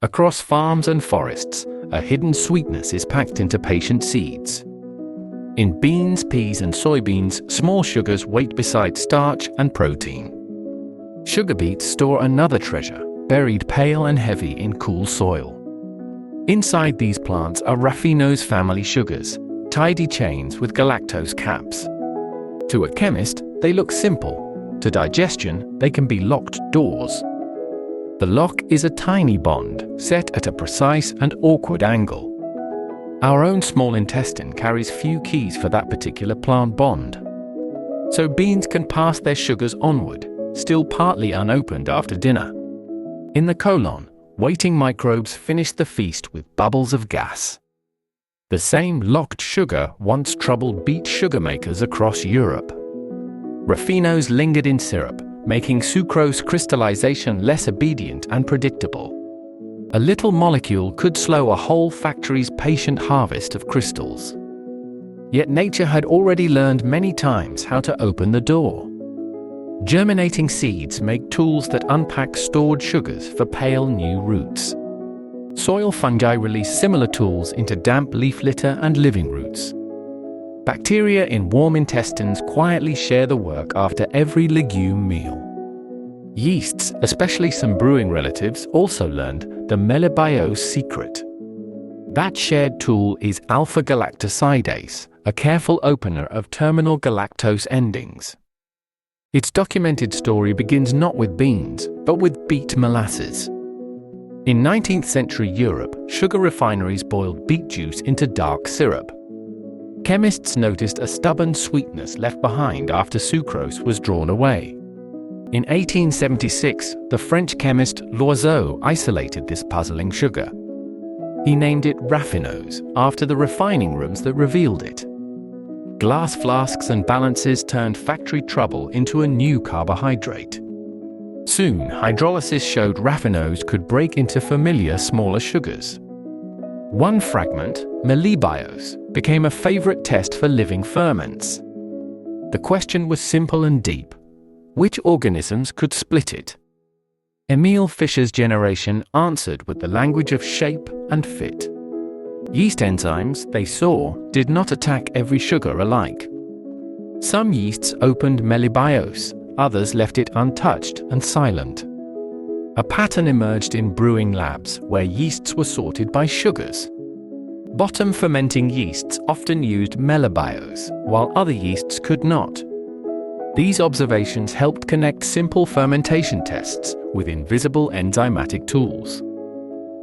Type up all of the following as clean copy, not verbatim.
Across farms and forests, a hidden sweetness is packed into patient seeds. In beans, peas, and soybeans, small sugars wait beside starch and protein. Sugar beets store another treasure, buried pale and heavy in cool soil. Inside these plants are raffinose family sugars, tidy chains with galactose caps. To a chemist, they look simple. To digestion, they can be locked doors. The lock is a tiny bond, set at a precise and awkward angle. Our own small intestine carries few keys for that particular plant bond. So beans can pass their sugars onward, still partly unopened after dinner. In the colon, waiting microbes finish the feast with bubbles of gas. The same locked sugar once troubled beet sugar makers across Europe. Raffinose lingered in syrup, making sucrose crystallization less obedient and predictable. A little molecule could slow a whole factory's patient harvest of crystals. Yet nature had already learned many times how to open the door. Germinating seeds make tools that unpack stored sugars for pale new roots. Soil fungi release similar tools into damp leaf litter and living roots. Bacteria in warm intestines quietly share the work after every legume meal. Yeasts, especially some brewing relatives, also learned the Enzymes Bio secret. That shared tool is alpha-galactosidase, a careful opener of terminal galactose endings. Its documented story begins not with beans, but with beet molasses. In 19th-century Europe, sugar refineries boiled beet juice into dark syrup. Chemists noticed a stubborn sweetness left behind after sucrose was drawn away. In 1876, the French chemist Loiseau isolated this puzzling sugar. He named it raffinose, after the refining rooms that revealed it. Glass flasks and balances turned factory trouble into a new carbohydrate. Soon, hydrolysis showed raffinose could break into familiar smaller sugars. One fragment, melibiose, became a favorite test for living ferments. The question was simple and deep. Which organisms could split it? Emil Fischer's generation answered with the language of shape and fit. Yeast enzymes, they saw, did not attack every sugar alike. Some yeasts opened melibiose, others left it untouched and silent. A pattern emerged in brewing labs where yeasts were sorted by sugars. Bottom-fermenting yeasts often used melibiose, while other yeasts could not. These observations helped connect simple fermentation tests with invisible enzymatic tools.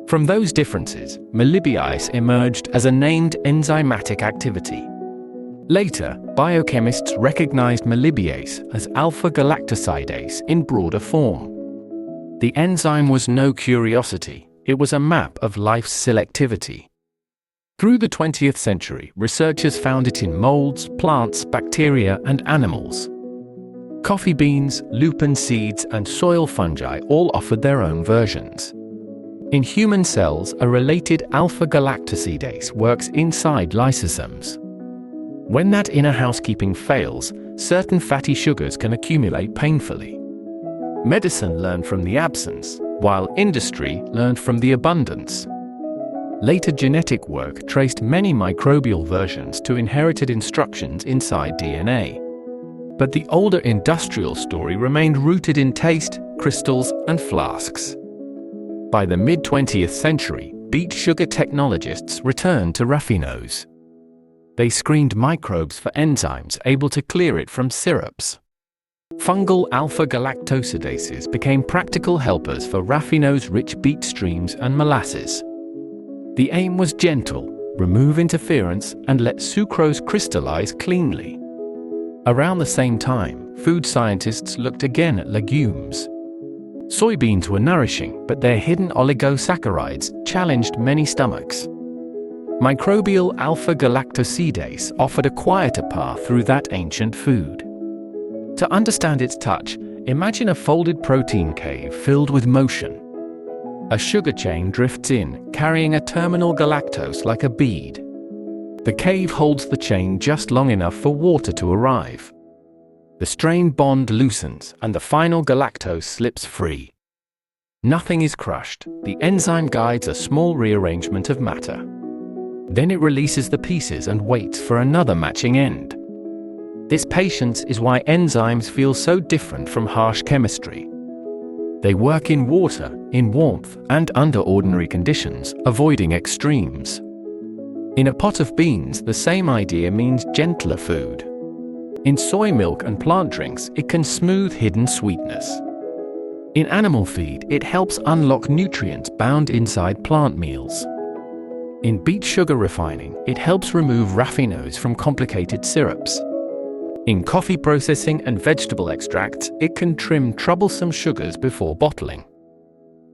From those differences, melibiose emerged as a named enzymatic activity. Later, biochemists recognized melibiase as alpha-galactosidase in broader form. The enzyme was no curiosity, it was a map of life's selectivity. Through the 20th century, researchers found it in molds, plants, bacteria, and animals. Coffee beans, lupin seeds, and soil fungi all offered their own versions. In human cells, a related alpha-galactosidase works inside lysosomes. When that inner housekeeping fails, certain fatty sugars can accumulate painfully. Medicine learned from the absence, while industry learned from the abundance. Later genetic work traced many microbial versions to inherited instructions inside DNA. But the older industrial story remained rooted in taste, crystals, and flasks. By the mid-20th century, beet sugar technologists returned to raffinose. They screened microbes for enzymes able to clear it from syrups. Fungal alpha-galactosidases became practical helpers for raffinose-rich beet streams and molasses. The aim was gentle: remove interference and let sucrose crystallize cleanly. Around the same time, food scientists looked again at legumes. Soybeans were nourishing, but their hidden oligosaccharides challenged many stomachs. Microbial alpha-galactosidase offered a quieter path through that ancient food. To understand its touch, imagine a folded protein cave filled with motion. A sugar chain drifts in, carrying a terminal galactose like a bead. The cave holds the chain just long enough for water to arrive. The strained bond loosens, and the final galactose slips free. Nothing is crushed. The enzyme guides a small rearrangement of matter. Then it releases the pieces and waits for another matching end. This patience is why enzymes feel so different from harsh chemistry. They work in water, in warmth, and under ordinary conditions, avoiding extremes. In a pot of beans, the same idea means gentler food. In soy milk and plant drinks, it can smooth hidden sweetness. In animal feed, it helps unlock nutrients bound inside plant meals. In beet sugar refining, it helps remove raffinose from complicated syrups. In coffee processing and vegetable extracts, it can trim troublesome sugars before bottling.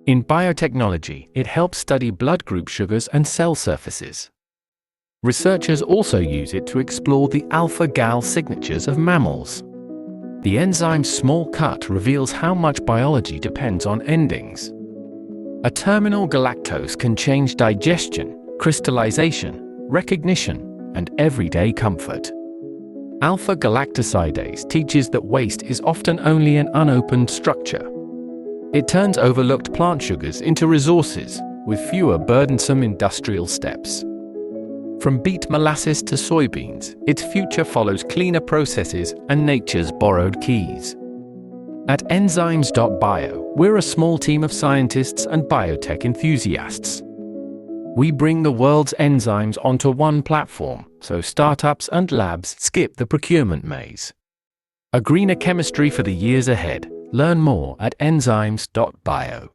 In biotechnology, it helps study blood group sugars and cell surfaces. Researchers also use it to explore the alpha-gal signatures of mammals. The enzyme's small cut reveals how much biology depends on endings. A terminal galactose can change digestion, crystallization, recognition, and everyday comfort. Alpha-galactosidase teaches that waste is often only an unopened structure. It turns overlooked plant sugars into resources, with fewer burdensome industrial steps. From beet molasses to soybeans, its future follows cleaner processes and nature's borrowed keys. At Enzymes Bio, we're a small team of scientists and biotech enthusiasts. We bring the world's enzymes onto one platform, so startups and labs skip the procurement maze. A greener chemistry for the years ahead. Learn more at enzymes.bio.